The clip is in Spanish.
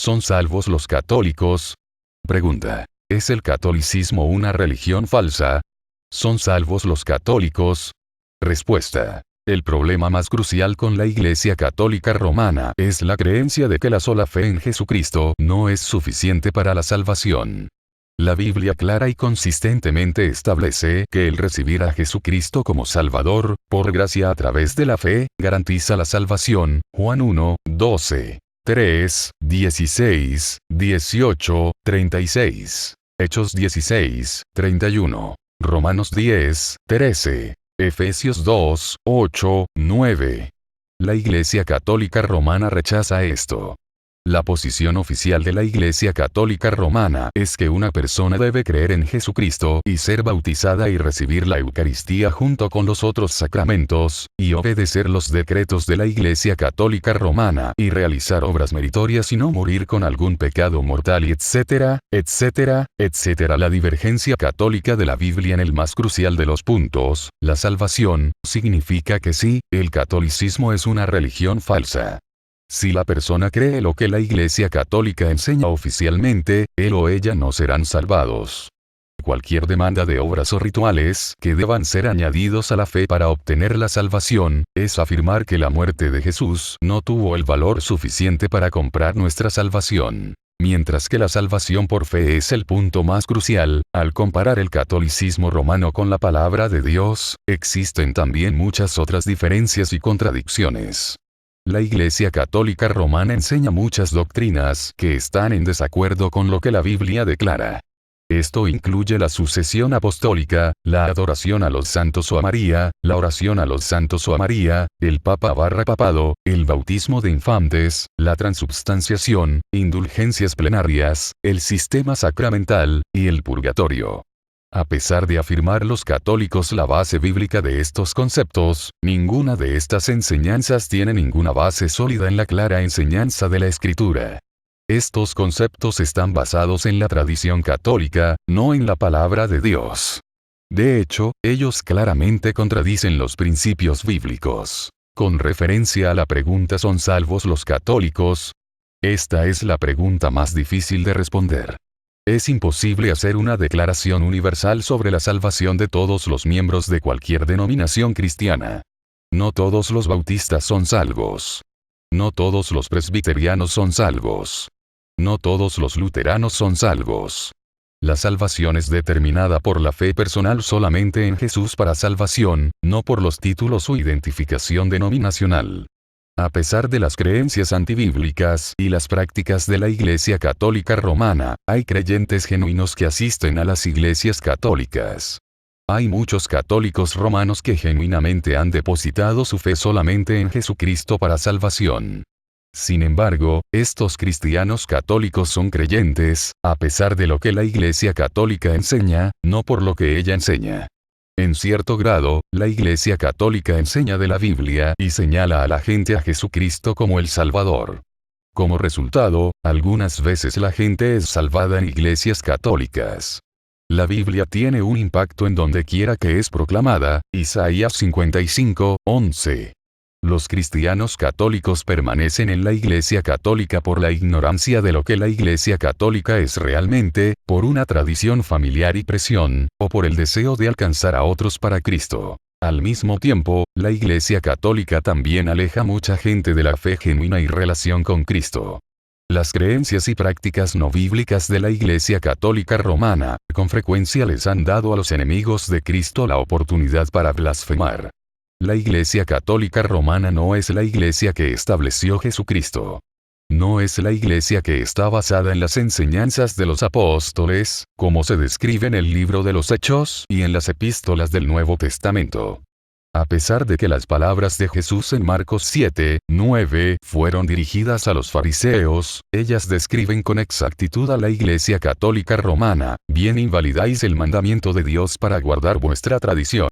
¿Son salvos los católicos? Pregunta. ¿Es el catolicismo una religión falsa? ¿Son salvos los católicos? Respuesta. El problema más crucial con la Iglesia Católica Romana es la creencia de que la sola fe en Jesucristo no es suficiente para la salvación. La Biblia clara y consistentemente establece que el recibir a Jesucristo como Salvador, por gracia a través de la fe, garantiza la salvación. Juan 1, 12, 3, 16, 18, 36. Hechos 16, 31. Romanos 10, 13. Efesios 2, 8, 9. La Iglesia Católica Romana rechaza esto. La posición oficial de la Iglesia Católica Romana es que una persona debe creer en Jesucristo y ser bautizada y recibir la Eucaristía junto con los otros sacramentos, y obedecer los decretos de la Iglesia Católica Romana y realizar obras meritorias y no morir con algún pecado mortal y etcétera, etcétera, etcétera. La divergencia católica de la Biblia en el más crucial de los puntos, la salvación, significa que sí, el catolicismo es una religión falsa. Si la persona cree lo que la Iglesia Católica enseña oficialmente, él o ella no serán salvados. Cualquier demanda de obras o rituales que deban ser añadidos a la fe para obtener la salvación, es afirmar que la muerte de Jesús no tuvo el valor suficiente para comprar nuestra salvación. Mientras que la salvación por fe es el punto más crucial, al comparar el catolicismo romano con la palabra de Dios, existen también muchas otras diferencias y contradicciones. La Iglesia Católica Romana enseña muchas doctrinas que están en desacuerdo con lo que la Biblia declara. Esto incluye la sucesión apostólica, la adoración a los santos o a María, la oración a los santos o a María, el papa/papado, el bautismo de infantes, la transubstanciación, indulgencias plenarias, el sistema sacramental, y el purgatorio. A pesar de afirmar los católicos la base bíblica de estos conceptos, ninguna de estas enseñanzas tiene ninguna base sólida en la clara enseñanza de la Escritura. Estos conceptos están basados en la tradición católica, no en la palabra de Dios. De hecho, ellos claramente contradicen los principios bíblicos. Con referencia a la pregunta ¿son salvos los católicos? Esta es la pregunta más difícil de responder. Es imposible hacer una declaración universal sobre la salvación de todos los miembros de cualquier denominación cristiana. No todos los bautistas son salvos. No todos los presbiterianos son salvos. No todos los luteranos son salvos. La salvación es determinada por la fe personal solamente en Jesús para salvación, no por los títulos o identificación denominacional. A pesar de las creencias antibíblicas y las prácticas de la Iglesia Católica Romana, hay creyentes genuinos que asisten a las iglesias católicas. Hay muchos católicos romanos que genuinamente han depositado su fe solamente en Jesucristo para salvación. Sin embargo, estos cristianos católicos son creyentes, a pesar de lo que la Iglesia Católica enseña, no por lo que ella enseña. En cierto grado, la Iglesia Católica enseña de la Biblia y señala a la gente a Jesucristo como el Salvador. Como resultado, algunas veces la gente es salvada en iglesias católicas. La Biblia tiene un impacto en donde quiera que es proclamada, Isaías 55, 11. Los cristianos católicos permanecen en la Iglesia Católica por la ignorancia de lo que la Iglesia Católica es realmente, por una tradición familiar y presión, o por el deseo de alcanzar a otros para Cristo. Al mismo tiempo, la Iglesia Católica también aleja mucha gente de la fe genuina y relación con Cristo. Las creencias y prácticas no bíblicas de la Iglesia Católica Romana, con frecuencia les han dado a los enemigos de Cristo la oportunidad para blasfemar. La Iglesia Católica Romana no es la Iglesia que estableció Jesucristo. No es la Iglesia que está basada en las enseñanzas de los apóstoles, como se describe en el libro de los Hechos y en las epístolas del Nuevo Testamento. A pesar de que las palabras de Jesús en Marcos 7, 9 fueron dirigidas a los fariseos, ellas describen con exactitud a la Iglesia Católica Romana: bien invalidáis el mandamiento de Dios para guardar vuestra tradición.